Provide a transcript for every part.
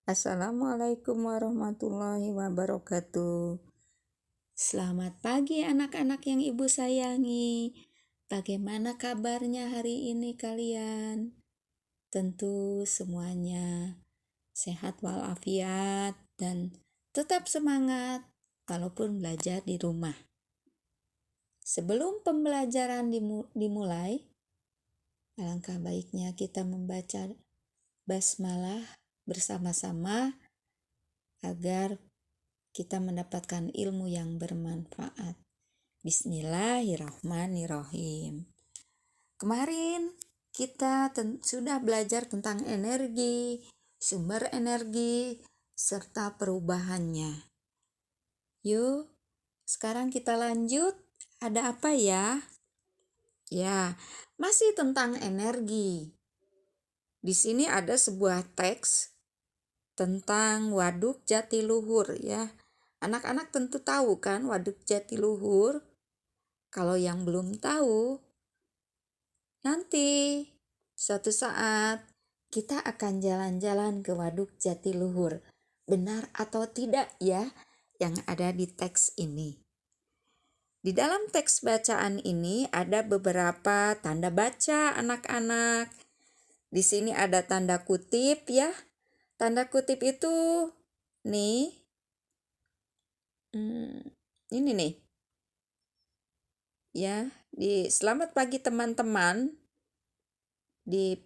Assalamualaikum warahmatullahi wabarakatuh. Selamat pagi anak-anak yang ibu sayangi. Bagaimana kabarnya hari ini kalian? Tentu semuanya sehat walafiat dan tetap semangat walaupun belajar di rumah. Sebelum pembelajaran dimulai, alangkah baiknya kita membaca basmalah bersama-sama agar kita mendapatkan ilmu yang bermanfaat. Bismillahirrahmanirrahim. Kemarin kita sudah belajar tentang energi, sumber energi, serta perubahannya. Yuk, sekarang kita lanjut. Ada apa ya? Ya, masih tentang energi. Di sini ada sebuah teks tentang Waduk Jatiluhur ya. Anak-anak tentu tahu kan Waduk Jatiluhur. Kalau yang belum tahu, nanti suatu saat kita akan jalan-jalan ke Waduk Jatiluhur. Benar atau tidak ya yang ada di teks ini? Di dalam teks bacaan ini ada beberapa tanda baca anak-anak. Di sini ada tanda kutip ya. Tanda kutip itu nih. Ini nih. Ya, selamat pagi teman-teman. Di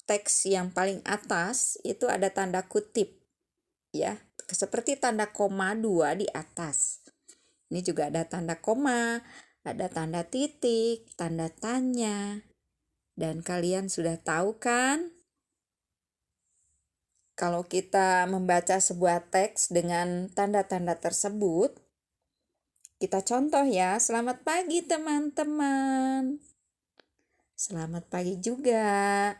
teks yang paling atas itu ada tanda kutip. Ya, seperti tanda koma 2 di atas. Ini juga ada tanda koma, ada tanda titik, tanda tanya. Dan kalian sudah tahu kan? Kalau kita membaca sebuah teks dengan tanda-tanda tersebut, kita contoh ya. Selamat pagi teman-teman. Selamat pagi juga.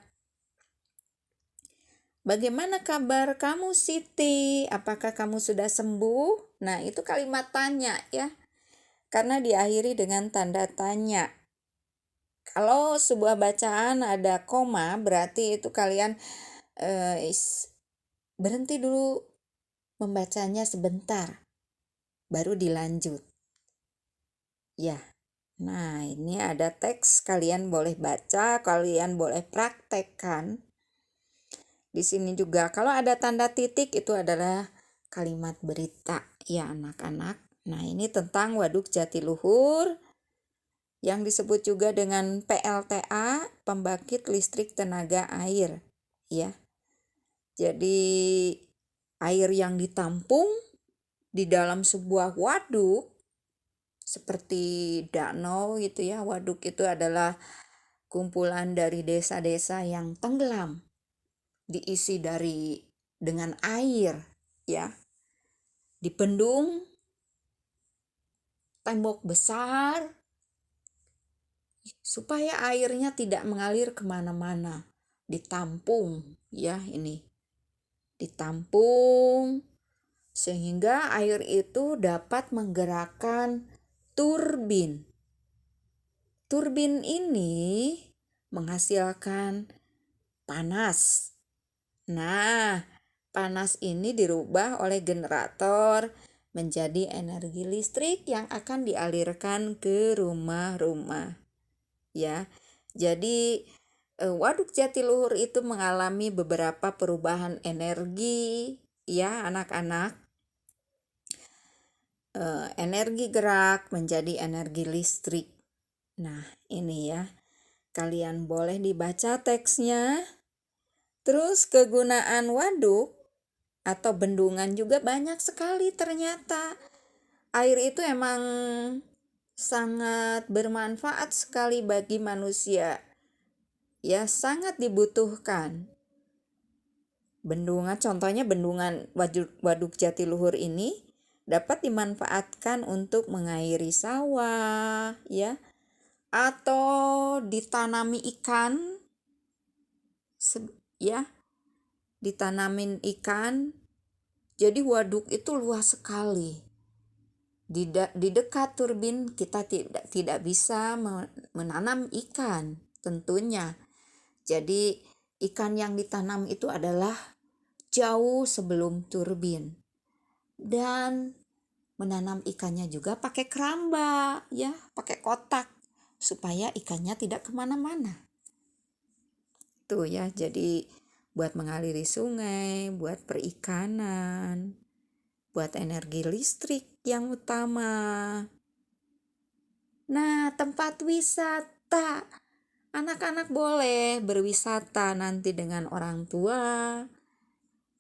Bagaimana kabar kamu Siti? Apakah kamu sudah sembuh? Nah, itu kalimat tanya ya. Karena diakhiri dengan tanda tanya. Kalau sebuah bacaan ada koma, berarti itu kalian berhenti dulu membacanya sebentar. Baru dilanjut. Ya. Nah, ini ada teks, kalian boleh baca, kalian boleh praktekkan. Di sini juga kalau ada tanda titik itu adalah kalimat berita ya anak-anak. Nah, ini tentang Waduk Jatiluhur yang disebut juga dengan PLTA, pembangkit listrik tenaga air ya. Jadi air yang ditampung di dalam sebuah waduk seperti danau gitu ya. Waduk itu adalah kumpulan dari desa-desa yang tenggelam, diisi dengan air ya. Dipendung tembok besar supaya airnya tidak mengalir kemana-mana. Ditampung ya ini. Ditampung sehingga air itu dapat menggerakkan turbin. Turbin ini menghasilkan panas. Nah, panas ini dirubah oleh generator menjadi energi listrik yang akan dialirkan ke rumah-rumah. Ya. Jadi Waduk Jatiluhur itu mengalami beberapa perubahan energi ya anak-anak. Energi gerak menjadi energi listrik. Nah, ini ya. Kalian boleh dibaca teksnya. Terus kegunaan waduk atau bendungan juga banyak sekali ternyata. Air itu emang sangat bermanfaat sekali bagi manusia. Ya, sangat dibutuhkan. Bendungan, contohnya bendungan Waduk Jatiluhur ini dapat dimanfaatkan untuk mengairi sawah, ya, atau ditanami ikan, ya, ditanamin ikan. Jadi waduk itu luas sekali. Di dekat turbin kita tidak bisa menanam ikan tentunya. Jadi ikan yang ditanam itu adalah jauh sebelum turbin. Dan menanam ikannya juga pakai keramba, ya, pakai kotak supaya ikannya tidak kemana-mana. Tuh ya, jadi buat mengaliri sungai, buat perikanan, buat energi listrik yang utama. Nah, tempat wisata. Anak-anak boleh berwisata nanti dengan orang tua.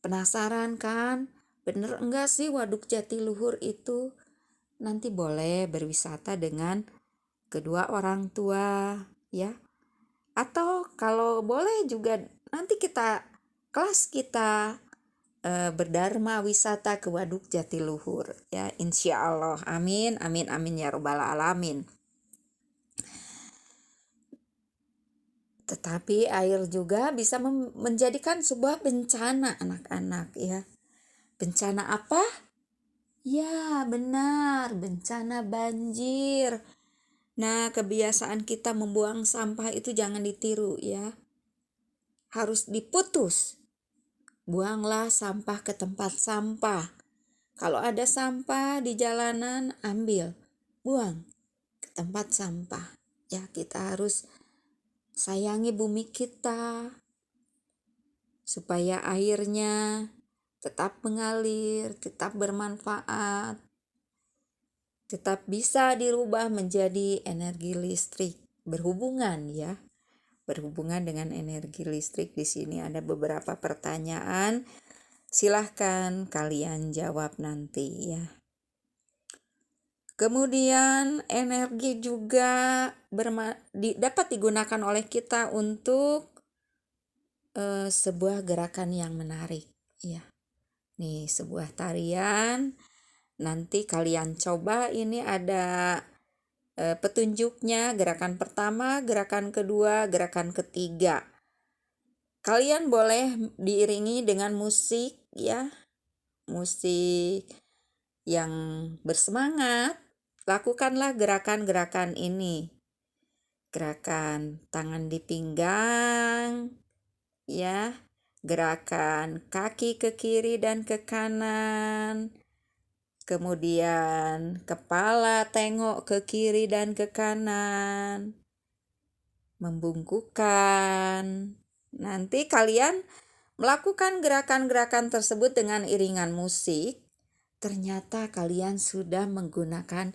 Penasaran kan? Bener enggak sih Waduk Jatiluhur itu? Nanti boleh berwisata dengan kedua orang tua, ya. Atau kalau boleh juga nanti kelas kita berdharma wisata ke Waduk Jatiluhur, ya, insya Allah. Amin, amin, amin ya robbal alamin. Tetapi air juga bisa menjadikan sebuah bencana anak-anak, ya. Bencana apa? Ya, benar, bencana banjir. Nah, kebiasaan kita membuang sampah itu jangan ditiru, ya. Harus diputus. Buanglah sampah ke tempat sampah. Kalau ada sampah di jalanan, ambil, buang ke tempat sampah. Ya, kita harus sayangi bumi kita supaya airnya tetap mengalir, tetap bermanfaat, tetap bisa dirubah menjadi energi listrik. Berhubungan dengan energi listrik. Di sini ada beberapa pertanyaan. Silahkan kalian jawab nanti, ya. Kemudian energi juga dapat digunakan oleh kita untuk sebuah gerakan yang menarik, ya. Nih, sebuah tarian. Nanti kalian coba, ini ada petunjuknya, gerakan pertama, gerakan kedua, gerakan ketiga. Kalian boleh diiringi dengan musik, ya. Musik yang bersemangat. Lakukanlah gerakan-gerakan ini. Gerakan tangan di pinggang, ya. Gerakan kaki ke kiri dan ke kanan. Kemudian kepala tengok ke kiri dan ke kanan. Membungkukkan. Nanti kalian melakukan gerakan-gerakan tersebut dengan iringan musik. Ternyata kalian sudah menggunakan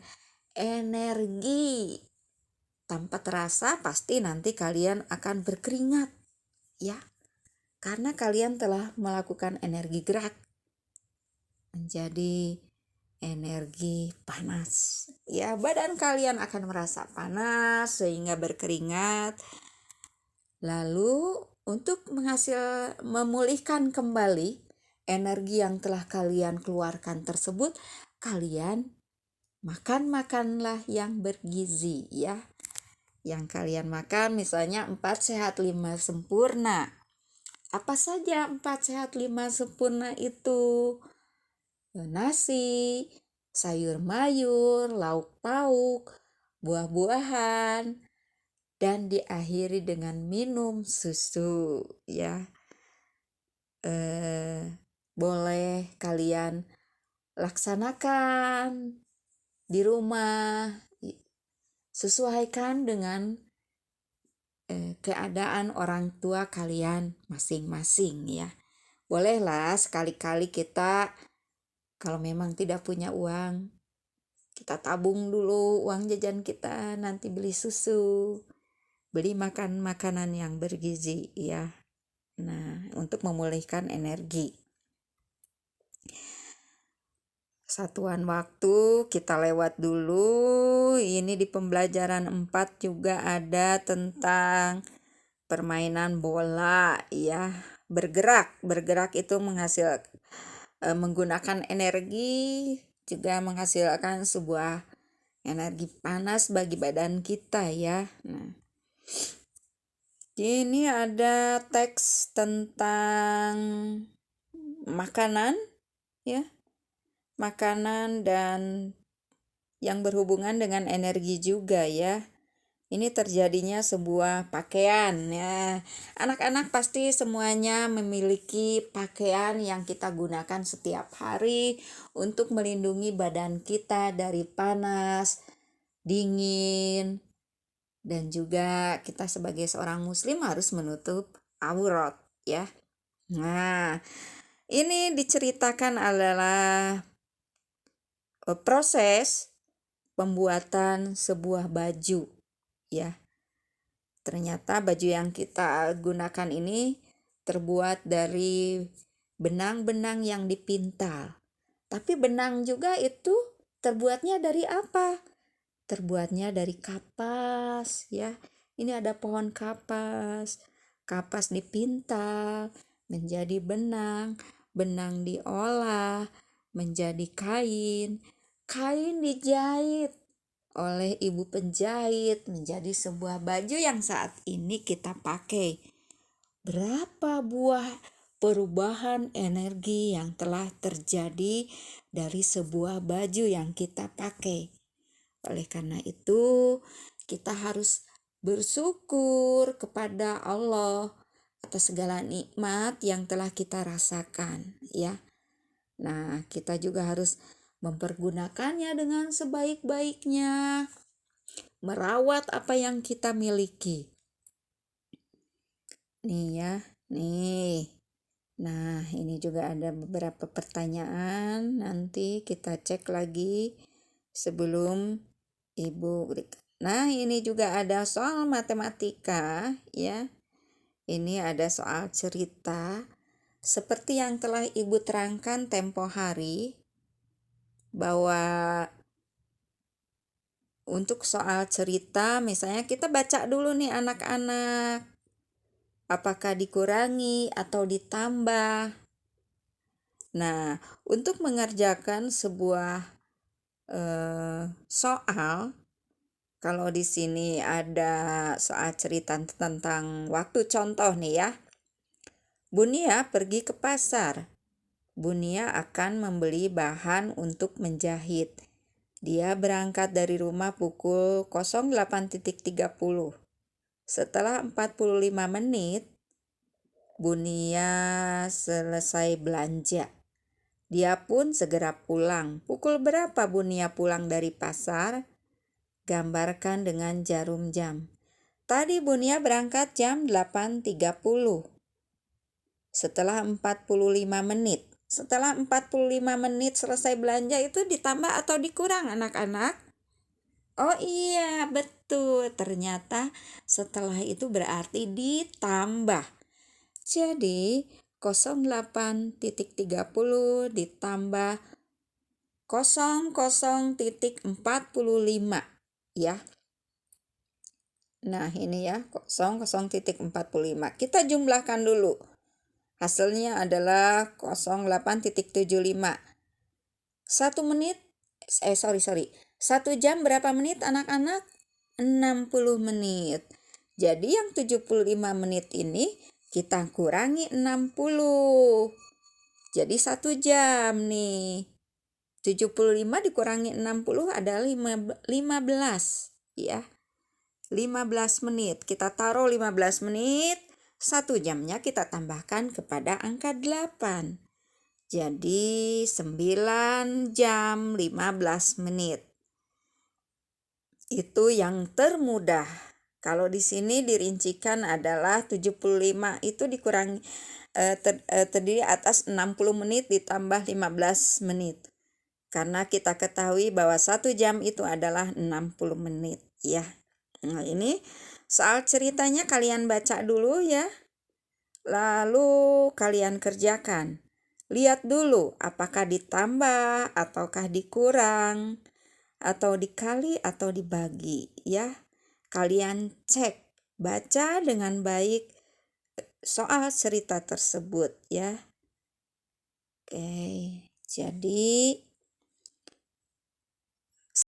energi. Tanpa terasa pasti nanti kalian akan berkeringat, ya. Karena kalian telah melakukan energi gerak menjadi energi panas. Ya, badan kalian akan merasa panas sehingga berkeringat. Lalu untuk memulihkan kembali energi yang telah kalian keluarkan tersebut, kalian makanlah yang bergizi, ya. Yang kalian makan misalnya 4 sehat 5 sempurna. Apa saja 4 sehat 5 sempurna itu? Nasi, sayur mayur, lauk pauk, buah-buahan, dan diakhiri dengan minum susu, ya. Boleh kalian laksanakan di rumah, sesuaikan dengan keadaan orang tua kalian masing-masing, ya. Bolehlah sekali-kali kita, kalau memang tidak punya uang, kita tabung dulu uang jajan kita, nanti beli susu, beli makanan yang bergizi, ya. Nah, untuk memulihkan energi. Satuan waktu kita lewat dulu. Ini di pembelajaran 4 juga ada tentang permainan bola, ya. Bergerak itu menggunakan energi, juga menghasilkan sebuah energi panas bagi badan kita, ya. Nah, ini ada teks tentang makanan, ya. Makanan dan yang berhubungan dengan energi juga, ya. ini terjadinya sebuah pakaian ya. Anak-anak pasti semuanya memiliki pakaian yang kita gunakan setiap hari untuk melindungi badan kita dari panas, dingin, dan juga kita sebagai seorang muslim harus menutup aurat ya. Nah, ini diceritakan adalah proses pembuatan sebuah baju ya. Ternyata baju yang kita gunakan ini terbuat dari benang-benang yang dipintal. Tapi benang juga itu terbuatnya dari apa? Terbuatnya dari kapas ya. Ini ada pohon kapas. Kapas dipintal menjadi benang, benang diolah menjadi kain, kain dijahit oleh ibu penjahit menjadi sebuah baju yang saat ini kita pakai. Berapa buah perubahan energi yang telah terjadi dari sebuah baju yang kita pakai. Oleh karena itu, kita harus bersyukur kepada Allah atas segala nikmat yang telah kita rasakan, ya. Nah, kita juga harus mempergunakannya dengan sebaik-baiknya, merawat apa yang kita miliki. Nih ya, nih. Nah, ini juga ada beberapa pertanyaan, nanti kita cek lagi sebelum Ibu berikan. Nah, ini juga ada soal matematika ya. Ini ada soal cerita seperti yang telah Ibu terangkan tempo hari, bahwa untuk soal cerita misalnya kita baca dulu nih anak-anak, apakah dikurangi atau ditambah. Nah, untuk mengerjakan sebuah soal, kalau di sini ada soal cerita tentang waktu, contoh nih ya. Bunia pergi ke pasar. Bunia akan membeli bahan untuk menjahit. Dia berangkat dari rumah pukul 08.30. Setelah 45 menit, Bunia selesai belanja. Dia pun segera pulang. Pukul berapa Bunia pulang dari pasar? Gambarkan dengan jarum jam. Tadi Bunia berangkat jam 8.30. Setelah 45 menit. Setelah 45 menit selesai belanja itu ditambah atau dikurang anak-anak? Oh iya, betul. Ternyata setelah itu berarti ditambah. Jadi 08.30 ditambah 00.45 ya. Nah, ini ya 00.45. Kita jumlahkan dulu. Hasilnya adalah 08.75. 1 menit 1 jam berapa menit anak-anak? 60 menit. Jadi yang 75 menit ini kita kurangi 60. Jadi 1 jam nih. 75 dikurangi 60 adalah 15 ya. 15 menit. Kita taruh 15 menit. 1 jamnya kita tambahkan kepada angka 8. Jadi 9 jam 15 menit. Itu yang termudah. Kalau di sini dirincikan adalah 75 itu dikurangi terdiri atas 60 menit ditambah 15 menit. Karena kita ketahui bahwa 1 jam itu adalah 60 menit ya. Nah, ini soal ceritanya kalian baca dulu ya. Lalu kalian kerjakan. Lihat dulu apakah ditambah ataukah dikurang, atau dikali atau dibagi ya. Kalian cek, baca dengan baik soal cerita tersebut ya. Oke, jadi